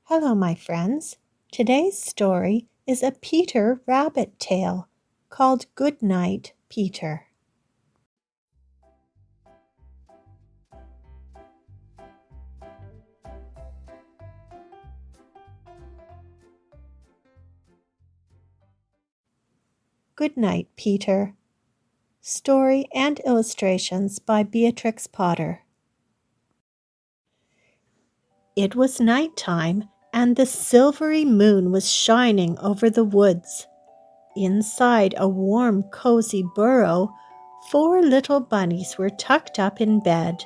Hello, my friends. Today's story is a Peter Rabbit tale called Goodnight, Peter. Goodnight, Peter. Story and illustrations by Beatrix Potter. It was nighttime, and the silvery moon was shining over the woods. Inside a warm, cozy burrow, 4 little bunnies were tucked up in bed.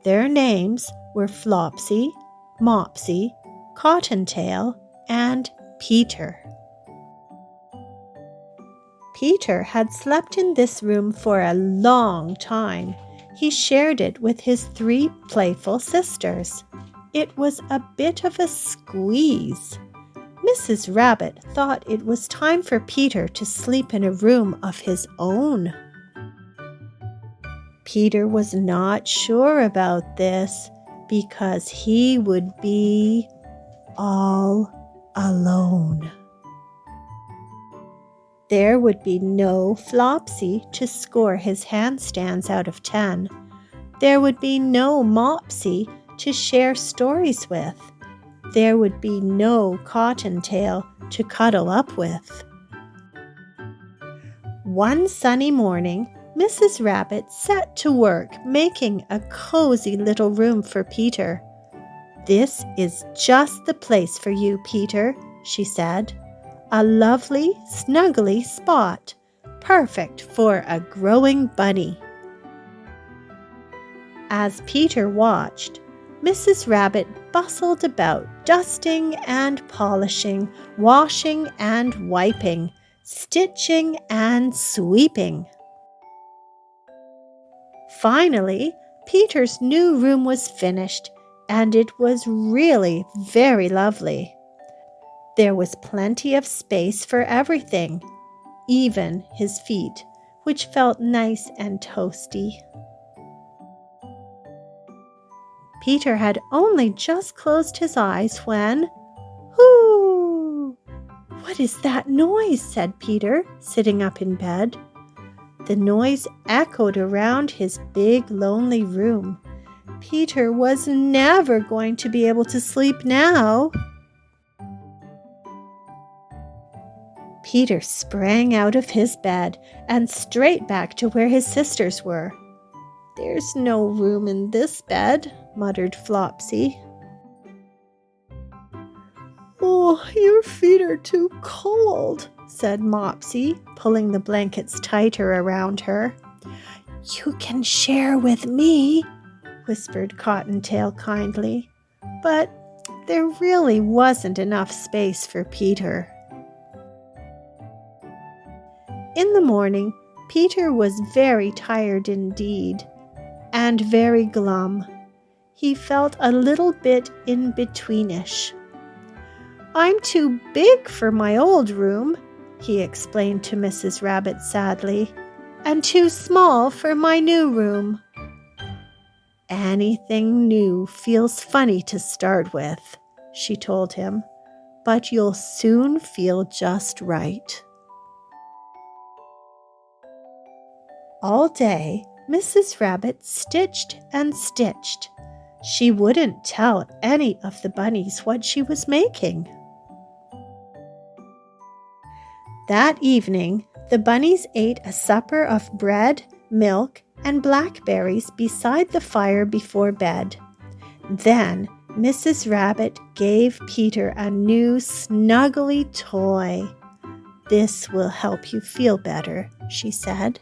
Their names were Flopsy, Mopsy, Cottontail, and Peter. Peter had slept in this room for a long time. He shared it with his 3 playful sisters. It was a bit of a squeeze. Mrs. Rabbit thought it was time for Peter to sleep in a room of his own. Peter was not sure about this because he would be all alone. There would be no Flopsy to score his handstands out of 10. There would be no Mopsy to share stories with. There would be no Cottontail to cuddle up with. One sunny morning, Mrs. Rabbit set to work making a cozy little room for Peter. "This is just the place for you, Peter," she said. "A lovely, snuggly spot, perfect for a growing bunny." As Peter watched, Mrs. Rabbit bustled about, dusting and polishing, washing and wiping, stitching and sweeping. Finally, Peter's new room was finished, and it was really very lovely. There was plenty of space for everything, even his feet, which felt nice and toasty. Peter had only just closed his eyes when, "Hoo! What is that noise?" said Peter, sitting up in bed. The noise echoed around his big, lonely room. Peter was never going to be able to sleep now. Peter sprang out of his bed and straight back to where his sisters were. "There's no room in this bed," muttered Flopsy. "Oh, your feet are too cold," said Mopsy, pulling the blankets tighter around her. "You can share with me," whispered Cottontail kindly. But there really wasn't enough space for Peter. In the morning, Peter was very tired indeed, and very glum. He felt a little bit in-betweenish. "I'm too big for my old room," he explained to Mrs. Rabbit sadly, "and too small for my new room." "Anything new feels funny to start with," she told him, "but you'll soon feel just right." All day, Mrs. Rabbit stitched and stitched. She wouldn't tell any of the bunnies what she was making. That evening, the bunnies ate a supper of bread, milk, and blackberries beside the fire before bed. Then Mrs. Rabbit gave Peter a new snuggly toy. "This will help you feel better," she said.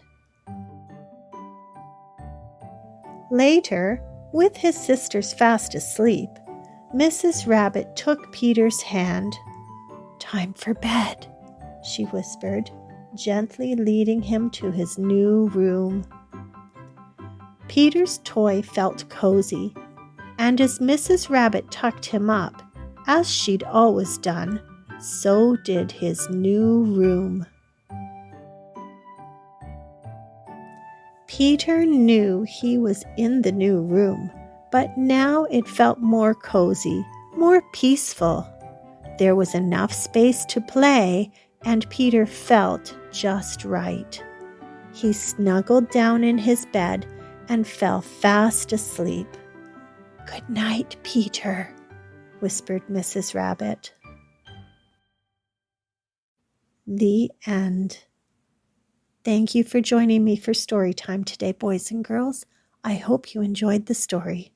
Later, with his sisters fast asleep, Mrs. Rabbit took Peter's hand. "Time for bed," she whispered, gently leading him to his new room. Peter's toy felt cozy, and as Mrs. Rabbit tucked him up, as she'd always done, so did his new room. Peter knew he was in the new room, but now it felt more cozy, more peaceful. There was enough space to play, and Peter felt just right. He snuggled down in his bed and fell fast asleep. "Good night, Peter," whispered Mrs. Rabbit. The end. Thank you for joining me for story time today, boys and girls. I hope you enjoyed the story.